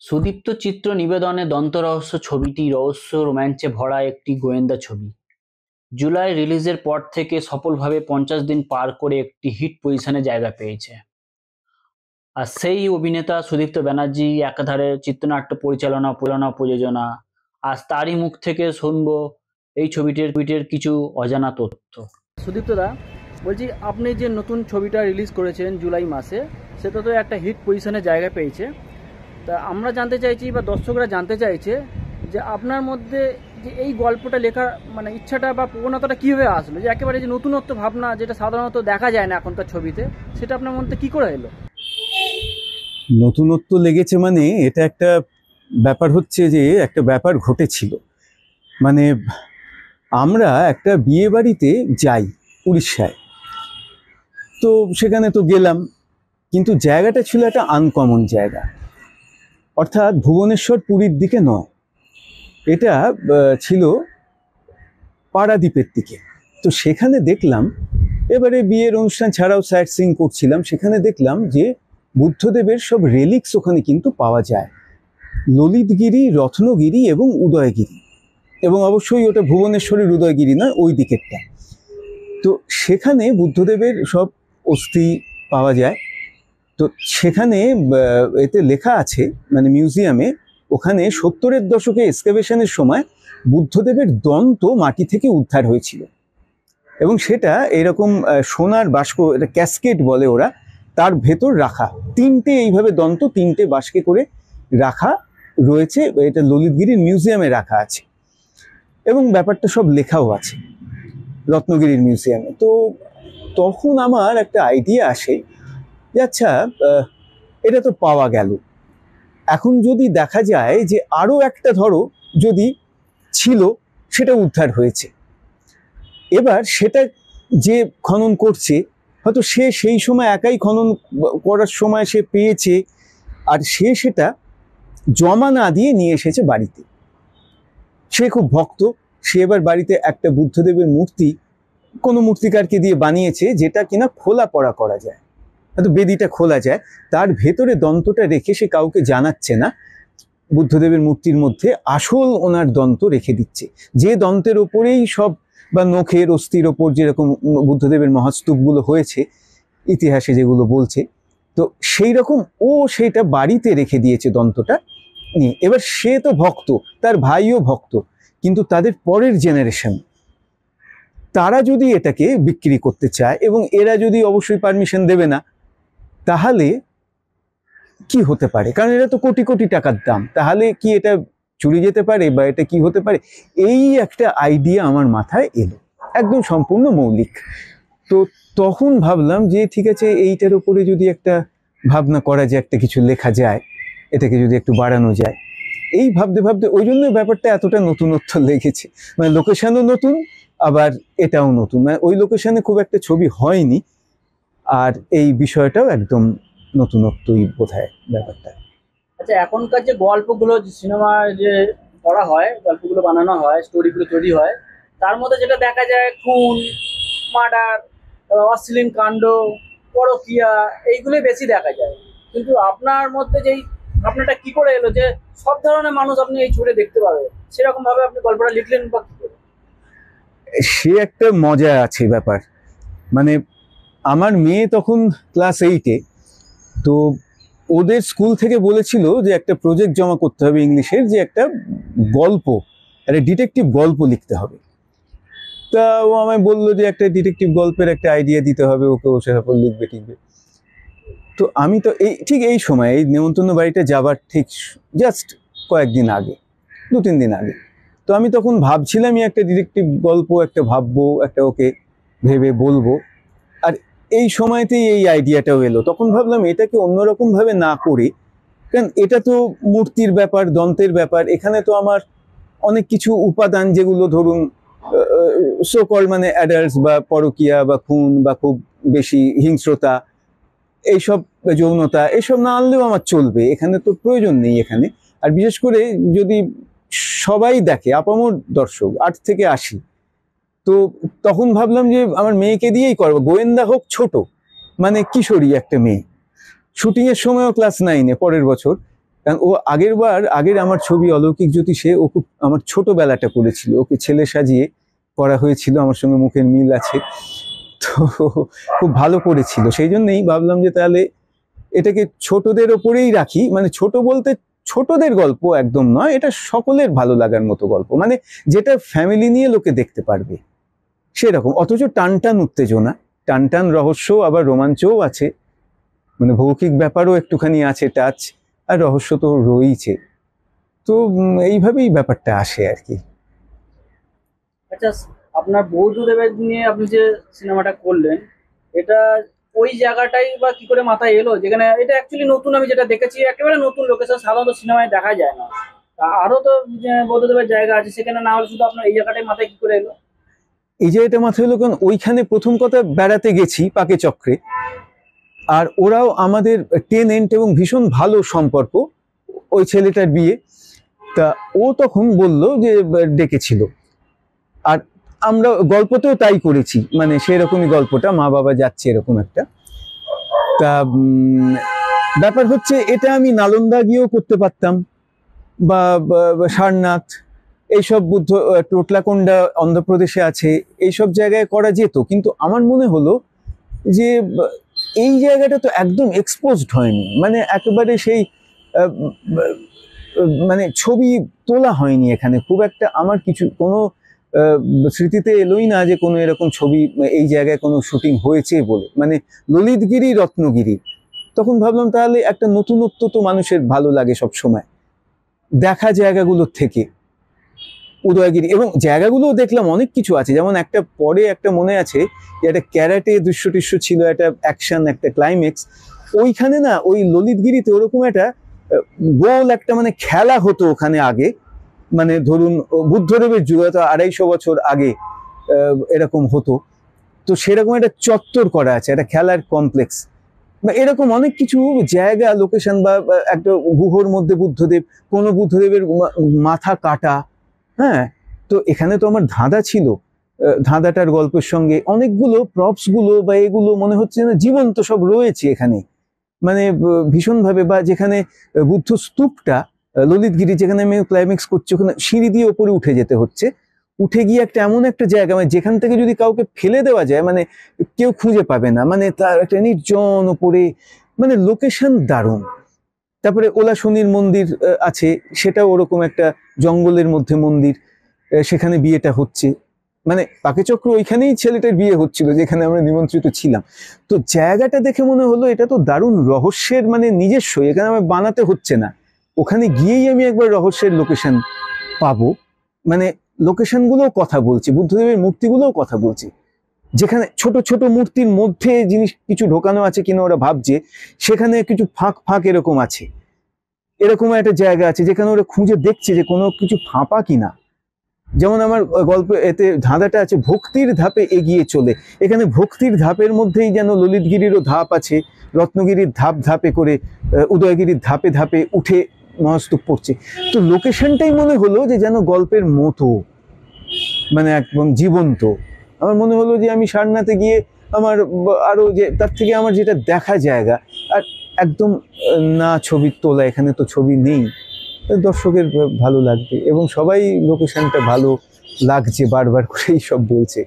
সুদীপ্ত চিত্র নিবেদনে দন্তরহস্য ছবিটি রহস্য রোম্যাঞ্চে ভরা একটি গোয়েন্দা ছবি। জুলাই রিলিজের পর থেকে সফলভাবে 50 দিন পার করে একটি হিট পজিশনে জায়গা পেয়েছে। আর সেই অভিনেতা সুদীপ্ত ব্যানার্জি একাধারে চিত্রনাট্য পরিচালনা প্রযোজনা। আজ তারই মুখ থেকে শুনবো এই ছবিটির কিছু অজানা তথ্য। সুদীপ্ত দা, বলছি আপনি যে নতুন ছবিটা রিলিজ করেছেন জুলাই মাসে, সেটা তো একটা হিট পজিশনে জায়গা পেয়েছে। তা আমরা জানতে চাইছি বা দর্শকরা জানতে চাইছে যে আপনার মধ্যে যে এই গল্পটা লেখার ইচ্ছাটা বা প্রবণতাটা কীভাবে আসলো, যে একেবারে যে নতুনত্ব ভাবনা যেটা সাধারণত দেখা যায় না এখনকার ছবিতে, সেটা আপনার মধ্যে কী করে এলো? নতুনত্ব লেগেছে মানে এটা একটা ব্যাপার হচ্ছে যে একটা ব্যাপার ঘটেছিল। মানে আমরা একটা বিয়ে বাড়িতে যাই উড়িষ্যায়, তো সেখানে তো গেলাম, কিন্তু জায়গাটা ছিল একটা আনকমন জায়গা, অর্থাৎ ভুবনেশ্বর পুরীর দিকে নয়, এটা ছিল পারাদ্বীপের দিকে। তো সেখানে দেখলাম, এবারে বিয়ের অনুষ্ঠান ছাড়াও সাইট সিইং করছিলাম, সেখানে দেখলাম যে বুদ্ধদেবের সব রেলিক্স ওখানে কিন্তু পাওয়া যায়, ললিতগিরি, রত্নগিরি এবং উদয়গিরি, এবং অবশ্যই ওটা ভুবনেশ্বরের উদয়গিরি নয়, ওই দিকেরটা। তো সেখানে বুদ্ধদেবের সব অস্থি পাওয়া যায়। তো সেখানে এতে লেখা আছে, মানে মিউজিয়ামে, ওখানে 70-এর দশকে এক্সকাভেশনের সময় বুদ্ধদেবের দন্ত মাটি থেকে উদ্ধার হয়েছিল, এবং সেটা এরকম সোনার বাস্ক, এটা ক্যাসকেট বলে ওরা, তার ভেতর রাখা তিনটে এইভাবে দন্ত, তিনটে বাস্কে করে রাখা রয়েছে। এটা ললিতগিরির মিউজিয়ামে রাখা আছে, এবং ব্যাপারটা সব লেখাও আছে রত্নগিরির মিউজিয়ামে। তো তখন আমার একটা আইডিয়া আসে যে আচ্ছা, এটা তো পাওয়া গেল, এখন যদি দেখা যায় যে আরও একটা, ধরো যদি ছিল, সেটা উদ্ধার হয়েছে, এবার সেটা যে খনন করছে, হয়তো সে সেই সময় একাই খনন করার সময় সে পেয়েছে, আর সে সেটা জমা না দিয়ে নিয়ে এসেছে বাড়িতে। সে খুব ভক্ত, সে এবার বাড়িতে একটা বুদ্ধদেবের মূর্তি কোনো মূর্তিকারকে দিয়ে বানিয়েছে, যেটা কিনা খোলা পড়া করা যায়, হয়তো বেদিটা খোলা যায়, তার ভেতরে দন্তটা রেখে সে কাউকে জানাচ্ছে না, বুদ্ধদেবের মূর্তির মধ্যে আসল ওনার দন্ত রেখে দিচ্ছে, যে দন্তের ওপরেই সব, বা নখের অস্থির ওপর যেরকম বুদ্ধদেবের মহাস্তূপগুলো হয়েছে ইতিহাসে যেগুলো বলছে, তো সেই রকম ও সেইটা বাড়িতে রেখে দিয়েছে দন্তটা নিয়ে। এবার সে তো ভক্ত, তার ভাইও ভক্ত, কিন্তু তাদের পরের জেনারেশন, তারা যদি এটাকে বিক্রি করতে চায়, এবং এরা যদি অবশ্যই পারমিশন দেবে না, তাহলে কি হতে পারে? কারণ এটা তো কোটি কোটি টাকার দাম, তাহলে কি এটা চুরি যেতে পারে, বা এটা কি হতে পারে? এই একটা আইডিয়া আমার মাথায় এলো, একদম সম্পূর্ণ মৌলিক। তো তখন ভাবলাম যে ঠিক আছে, এইটার উপরে যদি একটা ভাবনা করা যায়, একটা কিছু লেখা যায়, এটাকে যদি একটু বাড়ানো যায়, এই ভাবতে ভাবতে ওই জন্য ব্যাপারটা এতটা নতুনত্ব লেগেছে। মানে লোকেশনও নতুন, আবার এটাও নতুন, মানে ওই লোকেশনে খুব একটা ছবি হয়নি, আর এই বিষয়টাও একদম নতুনত্বই বোধহয় ব্যাপারটা। আচ্ছা, এখনকার যে গল্পগুলো, সিনেমা যে করা হয়, গল্পগুলো বানানো হয়, স্টোরিগুলো তৈরি হয়, তার মধ্যে যেটা দেখা যায় খুন, মার্ডার, অশ্লীল কাণ্ড, পরকীয়া, এইগুলোই বেশি দেখা যায়। কিন্তু আপনার মধ্যে যেই আপনারটা কি করে এলো যে সব ধরনের মানুষ আপনি এই ছবিতে দেখতে পাবেন, সেরকম ভাবে আপনি গল্পটা লিখলেন বা কি করে? সে একটা মজা আছে ব্যাপার। মানে আমার মেয়ে তখন ক্লাস 8-এ, তো ওদের স্কুল থেকে বলেছিল যে একটা প্রজেক্ট জমা করতে হবে ইংলিশের, যে একটা গল্প, একটা ডিটেকটিভ গল্প লিখতে হবে। তা ও আমায় বললো যে একটা ডিটেকটিভ গল্পের একটা আইডিয়া দিতে হবে ওকে, ও সেরকম লিখবে টিখবে। তো আমি তো ঠিক এই সময়, এই নেমন্তন্ন বাড়িটা যাবার ঠিক জাস্ট কয়েকদিন আগে, 2-3 দিন আগে, তো আমি তখন ভাবছিলামই একটা ডিটেকটিভ গল্প একটা ভাববো, একটা ওকে ভেবে বলবো। আর এই সময়তেই এই আইডিয়াটাও এলো। তখন ভাবলাম এটাকে অন্যরকম ভাবে না করে, কারণ এটা তো মূর্তির ব্যাপার, দন্তের ব্যাপার, এখানে তো আমার অনেক কিছু উপাদান, যেগুলো ধরুন সোকল মানে অ্যাডাল্টস, বা পরকীয়া, বা খুন, বা খুব বেশি হিংস্রতা, এইসব যৌনতা, এসব না আনলেও আমার চলবে, এখানে তো প্রয়োজন নেই এখানে। আর বিশেষ করে যদি সবাই দেখে, আপামর দর্শক 8 থেকে 80, তো তখন ভাবলাম যে আমার মেয়েকে দিয়েই করবো, গোয়েন্দা হোক, ছোট মানে কিশোরী একটা মেয়ে, শুটিংয়ের সময়ও ক্লাস 9-এ, পরের বছর কারণ ও আগের আমার ছবি অলৌকিক জ্যোতিষে ও খুব আমার ছোটবেলাটা করেছিল, ওকে ছেলে সাজিয়ে করা হয়েছিল, আমার সঙ্গে মুখের মিল আছে, তো খুব ভালো করেছিল। সেই জন্যই ভাবলাম যে তাহলে এটাকে ছোটদের ওপরেই রাখি, মানে ছোট বলতে ছোটদের গল্প একদম নয়, এটা সকলের ভালো লাগার মতো গল্প, মানে যেটা ফ্যামিলি নিয়ে লোকে দেখতে পারবে সেরকম, অথচ টানটান উত্তেজনা, টানটান রহস্য, আবার রোমাঞ্চও আছে, মানে ভৌতিক ব্যাপারও একটুখানি আছে টাচ, আর রহস্য তো রয়েছে। তো এইভাবেই ব্যাপারটা আসে আর কি। আচ্ছা, আপনার বৌদ্ধদেবের নিয়ে আপনি যে সিনেমাটা করলেন, এটা ওই জায়গাটাই বা কি করে মাথায় এলো, যেখানে এটা অ্যাকচুয়ালি নতুন, আমি যেটা দেখেছি একেবারে নতুন লোকেশন, সাধারণত সিনেমায় দেখা যায় না। আরো তো যে বৌদ্ধদেবের জায়গা আছে, সেখানে না হলে শুধু আপনার এই জায়গাটাই মাথায় কি করে এলো? এই যে এটা মাথায় হলো, কারণ ওইখানে প্রথম কথা বেড়াতে গেছি পাকে চক্রে, আর ওরাও আমাদের টেনেন্ট এবং ভীষণ ভালো সম্পর্ক, ওই ছেলেটার বিয়ে, তা ও তখন বলল যে ডেকেছিল, আর আমরা গল্পতেও তাই করেছি, মানে সেরকমই গল্পটা, মা বাবা যাচ্ছে এরকম একটা। তা ব্যাপার হচ্ছে এটা আমি নালন্দা গিয়েও করতে পারতাম, বা সারনাথ, এইসব বুদ্ধ, টোটলাকোন্ডা অন্ধ্রপ্রদেশে আছে, এইসব জায়গায় করা যেত, কিন্তু আমার মনে হলো যে এই জায়গাটা তো একদম এক্সপোজড হয়নি, মানে একেবারে সেই মানে ছবি তোলা হয়নি এখানে খুব একটা, আমার কিছু কোনো স্মৃতিতে এলোই না যে কোনো এরকম ছবি এই জায়গায় কোনো শুটিং হয়েছে বলে, মানে ললিতগিরি রত্নগিরি। তখন ভাবলাম তাহলে একটা নতুনত্ব তো মানুষের ভালো লাগে সব সময়, দেখা জায়গাগুলোর থেকে উদয়গিরি, এবং জায়গাগুলোও দেখলাম অনেক কিছু আছে, যেমন একটা পরে একটা মনে আছে যে একটা ক্যারাটে দৃশ্য টিশ্য ছিল, একটা অ্যাকশন, একটা ক্লাইম্যাক্স, ওইখানে না ওই ললিতগিরিতে ওরকম একটা গোল একটা মানে খেলা হতো ওখানে আগে, মানে ধরুন বুদ্ধদেবের যুগে তো 250 বছর আগে এরকম হতো, তো সেরকম একটা চত্বর করা আছে, একটা খেলার কমপ্লেক্স, বা এরকম অনেক কিছু জায়গা, লোকেশন, বা একটা গুহর মধ্যে বুদ্ধদেব, কোনো বুদ্ধদেবের মাথা কাটা, হ্যাঁ। তো এখানে তো আমার ধাঁধা ছিল, ধাঁধাটার গল্পের সঙ্গে অনেকগুলো প্রপস গুলো বা এগুলো মনে হচ্ছে না জীবন্ত সব রয়েছে এখানে, মানে ভীষণভাবে, বা যেখানে বুদ্ধ স্তূপটা ললিতগিরি যেখানে আমি ক্লাইম্যাক্স করছি, ওখানে সিঁড়ি দিয়ে ওপরে উঠে যেতে হচ্ছে, উঠে গিয়ে একটা এমন একটা জায়গা, মানে যেখান থেকে যদি কাউকে ফেলে দেওয়া যায় মানে কেউ খুঁজে পাবে না, মানে তার একটা নির্জন ওপরে, মানে লোকেশন দারুণ। তারপরে ওলা শনির মন্দির আছে, সেটাও ওরকম একটা জঙ্গলের মধ্যে মন্দির, সেখানে বিয়েটা হচ্ছে, মানে পাকেচক্র ওইখানেই ছেলেটার বিয়ে হচ্ছিল যেখানে আমরা নিমন্ত্রিত ছিলাম। তো জায়গাটা দেখে মনে হলো এটা তো দারুণ রহস্যের, মানে নিজস্ব, এখানে আমার বানাতে হচ্ছে না, ওখানে গিয়েই আমি একবার রহস্যের লোকেশন পাবো, মানে লোকেশনগুলোও কথা বলছে, বুদ্ধদেবের মূর্তিগুলোও কথা বলছে, যেখানে ছোট ছোট মূর্তির মধ্যে জিনিস কিছু ঢোকানো আছে কিনা ওরা ভাবছে, সেখানে কিছু ফাঁক ফাঁক এরকম আছে, এরকম একটা জায়গা আছে যেখানে ওরা খুঁজে দেখছে যে কোনো কিছু ফাঁপা কিনা। যেমন আমার গল্প এতে ধাঁধাটা আছে ভক্তির ধাপে এগিয়ে চলে, এখানে ভক্তির ধাপের মধ্যেই যেন ললিতগিরিরও ধাপ আছে, রত্নগিরির ধাপ ধাপে করে উদয়গিরির ধাপে ধাপে উঠে মহাস্তূপ পড়ছে। তো লোকেশনটাই মনে হলো যে যেন গল্পের মতো, মানে একদম জীবন্ত। আমার মনে হলো যে আমি সারনাথে গিয়ে আমার আরো যে তার থেকে আমার যেটা দেখা জায়গা, আর একদম না ছবি তোলা, এখানে তো ছবি নেই, দর্শকের ভালো লাগবে, এবং সবাই লোকেশনটা ভালো লাগছে বারবার করেই সব বলছে।